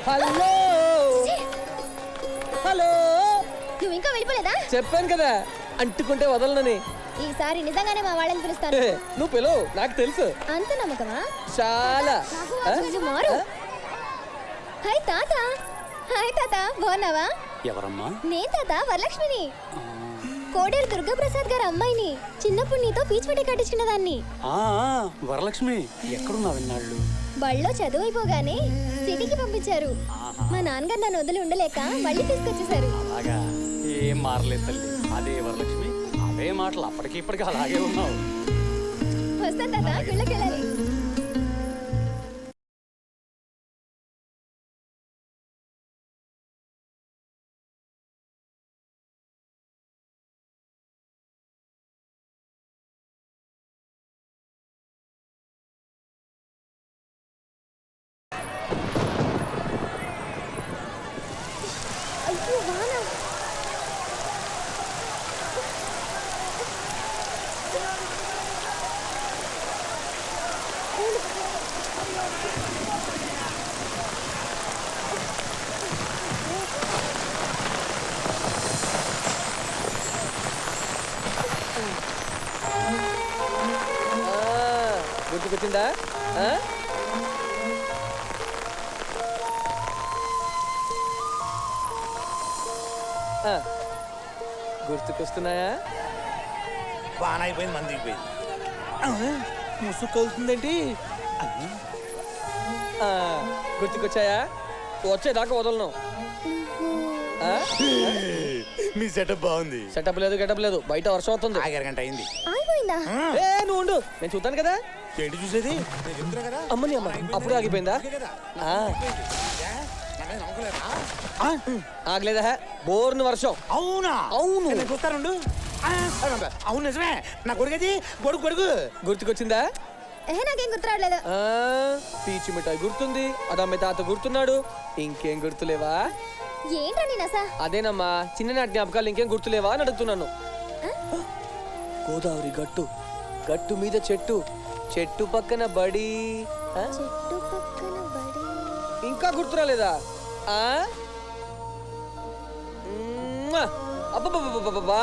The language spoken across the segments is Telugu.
హలో హలో, నువ్వు ఇంకా వెళ్ళిపోలేదా? చెప్పాను కదా అంటుకుంటే వదలనని. ఈసారి నిజంగానే మా వాళ్ళని పిలుస్తాను. నువ్వు పిలువు, నాకు తెలుసు. అంత నమ్మకమా? చాలా. మారు. హాయ్ తాత. హాయ్ తాత, బాగున్నావా? ఎవరమ్మా? నేను తాత, వరలక్ష్మిని. కోడేరు దుర్గాప్రసాద్ గారి అమ్మాయిని. చిన్నప్పుడు నీతో పీచ్ మిఠాయి కట్టించుకున్న దాన్ని. వరలక్ష్మి, ఎక్కడున్నా విన్నాళ్ళు? బళ్ళో చదువు అయిపోగానే సిటీకి పంపించారు. మా నాన్నగారు నన్ను వదిలి ఉండలేక మళ్ళీ తీసుకొచ్చేసారు. అలాగా, ఏం మారలేదు తల్లి. అదే వరలక్ష్మి, అవే మాటలు అప్పటికి ఇప్పటికి అలాగే ఉన్నావు. వస్తా తాత, గుళ్ళకెళ్ళాలి. అయ్యో వాన. గుర్తుకొచ్చిందా? గుర్తుకొస్తున్నాయా? బాగా అయిపోయింది, మంది అయిపోయింది. ముసుకొలుతుందేంటి? గుర్తుకొచ్చాయా? వచ్చేదాకా వదలను. మీ సెటప్ బాగుంది. సెటప్ లేదు, గెటప్ లేదు. బయట వర్షం అవుతుంది. గంట అయింది. ఆగిపోయిందా? నువ్వు ఉండు, నేను చూస్తాను కదా. ఏంటి చూసేది? అమ్మని అమ్మ, అప్పుడు ఆగిపోయిందా? ఆగలేదా? బోర్ని వర్షం. అవునా? అవును. చూస్తారండు. అవును నిజమే. నా కొడుకది కొడుకు. గుర్తుకొచ్చిందా? నాకేం గుర్తు రావట్లేదు. పీచు మిఠాయి గుర్తుంది, అదమ్మ తాత గుర్తున్నాడు. ఇంకేం గుర్తులేవా? ఏంటా నేను అసలు? అదేనమ్మా, చిన్ననాటి జ్ఞాపకాలు ఇంకేం గుర్తులేవా అని అడుగుతున్నాను. గోదావరి గట్టు, గట్టు మీద చెట్టు, చెట్టు పక్కన బడి. చెట్టు పక్కన బడి. ఇంకా గుర్తురాలేదా? అబ్బబ్బబ్బబ్బబ్బా.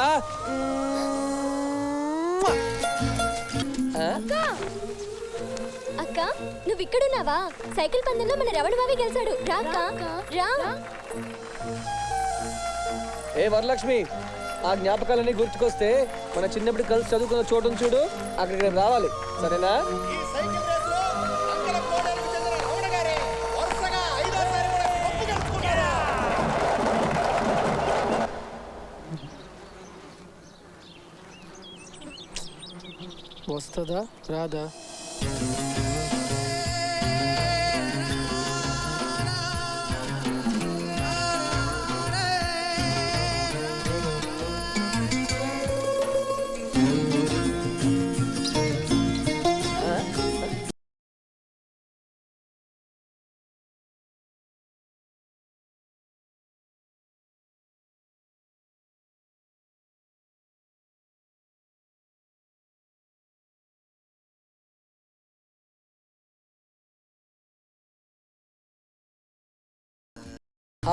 అక్క, నువ్వు ఇక్కడున్నావా? సైకిల్ పందెంలో మన రవణ బావి గెలిచాడు. రా అక్క, రా. ఏ వరలక్ష్మి, ఆ జ్ఞాపకాలన్నీ గుర్తుకొస్తే మన చిన్నప్పుడు కలిసి చదువుకున్న చోటును చూడు, అక్కడికి రావాలి, సరేనా? వస్తుందా రాదా?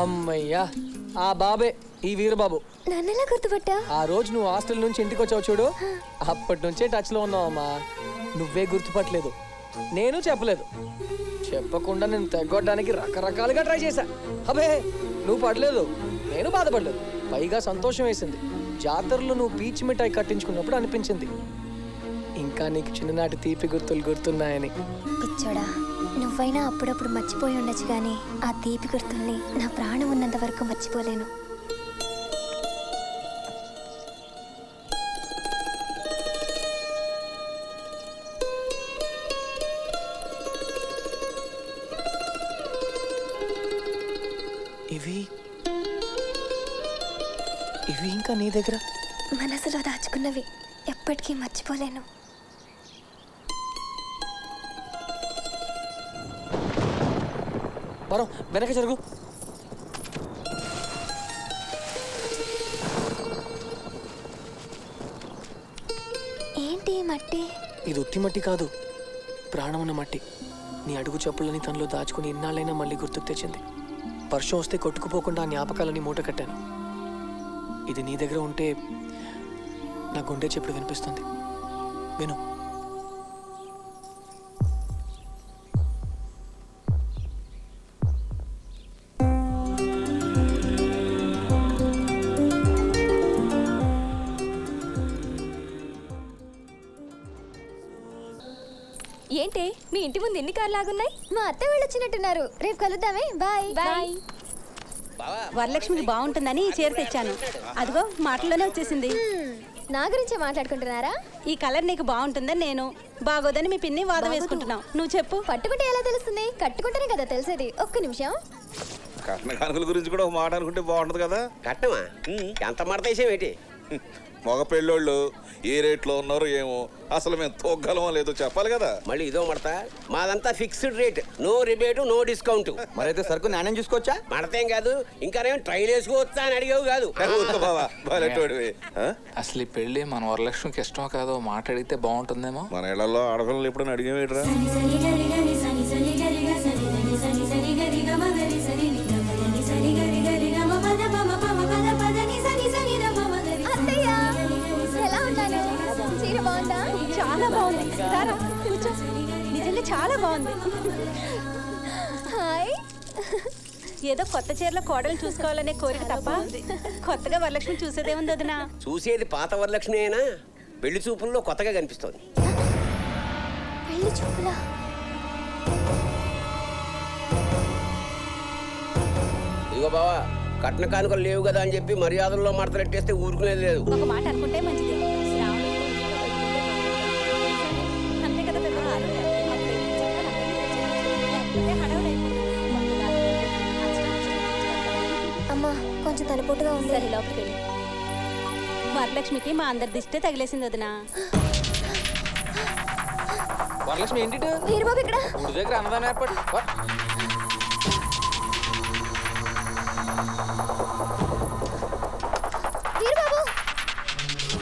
అమ్మయ్యా, ఆ బాబే ఈ వీరబాబు. నన్నెలా గుర్తుపట్టా? ఆ రోజు నువ్వు హాస్టల్ నుంచి ఇంటికి వచ్చావు చూడు, అప్పటి నుంచే టచ్ లో ఉన్నావమ్మా. నువ్వే గుర్తుపట్టలేదు, నేను చెప్పలేదు. చెప్పకుండా నేను తగ్గొట్టడానికి రకరకాలుగా ట్రై చేశా. అబే, నువ్వు పడలేదు, నేను బాధపడలేదు. పైగా సంతోషం వేసింది. జాతరలో నువ్వు పీచ్ మిఠాయి కట్టించుకున్నప్పుడు అనిపించింది ఇంకా నీకు చిన్ననాటి తీపి గుర్తులు గుర్తున్నాయని. పిచ్చోడా, నువ్వైనా అప్పుడప్పుడు మర్చిపోయి ఉండొచ్చు కానీ ఆ తీపి గుర్తుల్ని నా ప్రాణం ఉన్నంత వరకు మర్చిపోలేను. ఇవి ఇవి ఇంకా నీ దగ్గర మనసులో దాచుకున్నవి, ఎప్పటికీ మర్చిపోలేను. మరో వెనక జరుగు. ఏంటి మట్టి? ఇది ఉత్తి మట్టి కాదు, ప్రాణమున్న మట్టి. నీ అడుగు చెప్పులని తనలో దాచుకుని ఇన్నాళ్ళైనా మళ్ళీ గుర్తుకు తెచ్చింది. వర్షం వస్తే కొట్టుకుపోకుండా ఆ జ్ఞాపకాలని మూట కట్టాను. ఇది నీ దగ్గర ఉంటే నా గుండె చెప్పుడు వినిపిస్తుంది. విను. ఏంటి మీ ఇంటి ముందు ఎన్ని కార్లు ఆగున్నాయి? మా అత్త వాళ్ళు వచ్చినట్టున్నారు. రేపు కలుద్దామే. Bye bye. వరలక్ష్మికి బాగుంటుందని ఈ చీర తెచ్చాను. అదిగో మాటల్లోనే వచ్చేసింది. నా గురించే మాట్లాడుకుంటున్నారా? ఈ కలర్ నీకు బాగుంటుందని నేను, బాగోదని మీ పిన్ని వాదం వేసుకుంటున్నావు. నువ్వు చెప్పు. పట్టుకుంటే ఎలా తెలుస్తుంది? కట్టుకుంటేనే కదా తెలిసేది. ఒక్క నిమిషం. కట్న కానుకల గురించి కూడా ఒక మాట అనుకుంటే బాగుంటుంది కదా. కట్టమా ఎంత మడతేసాం ఏంటి? మగ పెళ్ళోళ్ళు ఏ రేట్లో ఉన్నారో ఏమో, అసలు మేము తోగలమో లేదో చెప్పాలి కదా. మళ్ళీ ఇదో మడత. మాదంతా fixed rate, no rebate no discount. మరైతే సరుకు నాణ్యం చూసుకోవచ్చా? మడతేం కాదు, ఇంకానేం ట్రైల్ వేసుకోవచ్చా అని అడిగావు కాదు. బావా బాలేటోడివి. అసలు ఈ పెళ్లి మన వరలక్ష్మికి ఇష్టమో కాదో మాట అడిగితే బాగుంటుందేమో. మన ఇళ్లలో ఆడపిల్లలు ఎప్పుడైనా అడిగేవేట్రా? అత్తయ్య ఎలా ఉన్నాను? చీర బాగుందా? చాలా బాగుంది. రారా, కూర్చో. నిజంగా చాలా బాగుంది. హాయ్. ఏదో కొత్త చీరలో కోడలు చూసుకోవాలనే కోరిక తప్ప కొత్తగా వరలక్ష్మి చూసేదేముంది వదినా? చూసేది పాత వరలక్ష్మి అయినా పెళ్లి చూపుల్లో కొత్తగా కనిపిస్తోంది. పెళ్లి చూపులా? ఇదిగో బావా, కట్న కానుకలు లేవు కదా అని చెప్పి మర్యాదల్లో మడతలెట్టేస్తే ఊరుకునేది లేదు. ఒక మాట అనుకుంటే మంచిది. అంతే కదా పెద్దవారు. అమ్మా కొంచెం తలపోటుగా ఉంది. సరే లోపలికి వెళ్ళి. వరలక్ష్మికి మా అందరి దిష్టే తగిలేసింది వదినా. వరలక్ష్మి ఏంటి వీరబాబు ఇక్కడ. ఊరి దగ్గర అన్నదానం ఏర్పాటు. వీరబాబు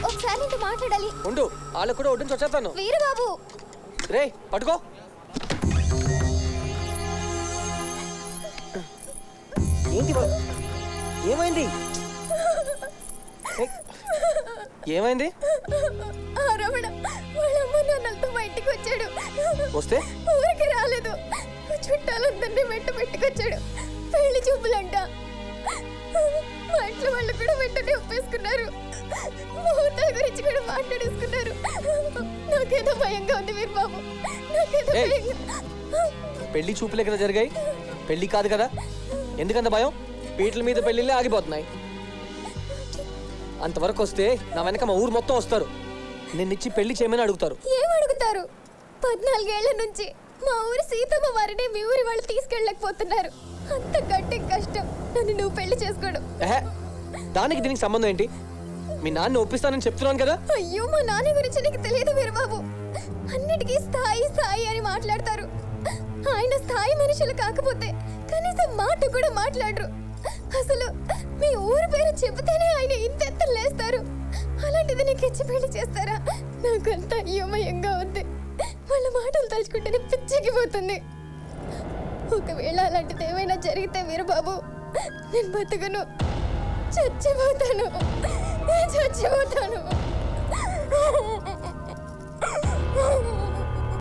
ఒకసారి నీతో మాట్లాడాలి. ఉండు, వాళ్ళకు కూడా ఒడ్డుని వచ్చేస్తాను. వీరబాబు రే పట్టుకో. ఏంటి ఏమైంది? ఏమైంది? ఆ రమణ వాళ్ళ అమ్మ నాన్నలతో బయటికి వచ్చాడు. వస్తే ఊరికి రాలేదు. చుట్టాలందరినీ వెంట పెట్టుకొచ్చాడు. పెళ్లి చూపులంట. మా ఇంట్లో వాళ్ళు కూడా వెంటనే ఒప్పేసుకున్నారు. ముహూర్తాల గురించి కూడా మాట్లాడేసుకున్నారు. నాకేదో భయంగా ఉంది వీరబాబు. నాకేదో ఏయ్. భయంగా. పెళ్లి చూపులే కదా జరిగాయి, పెళ్లి కాదు కదా. ఎందుకంత భయం? పీటల మీద పెళ్లిళ్ళే ఆగిపోతున్నాయి. అంతవరకు వస్తే నా వెనక మా ఊరు మొత్తం వస్తారు. నిన్నిచ్చి పెళ్లి చేయమని అడుగుతారు. ఏం అడుగుతారు? 14 ఏళ్ల నుంచి మా ఊరి సీతమ్మ వారిని మీ ఊరి వాళ్ళు తీసుకెళ్ళలేకపోతున్నారు. అంత గట్టి కష్టం నన్ను నువ్వు పెళ్లి చేసుకోడు. దానికి దీనికి సంబంధం ఏంటి? మీ నాన్న ఒప్పిస్తానని చెప్తున్నాను కదా. అయ్యో మా నాన్న గురించి నీకు తెలియదు వీరబాబు. అన్నిటికీ స్థాయి స్థాయి అని మాట్లాడతారు. ఆయన స్థాయి మనుషులు కాకపోతే కనీసం మాట కూడా మాట్లాడరు. అసలు మీ ఊరి పేరు చెబితేనే ఆయన ఇంత లేస్తారు. అలాంటిది నీకు ఇచ్చి పెళ్లి చేస్తారా? నాకంత అయోమయంగా ఉంది. వాళ్ళ మాటలు తలుచుకుంటేనే పిచ్చికిపోతుంది. ఒకవేళ అలాంటిది ఏమైనా జరిగితే వీరబాబు నేను బతుకను, చచ్చిపోతాను.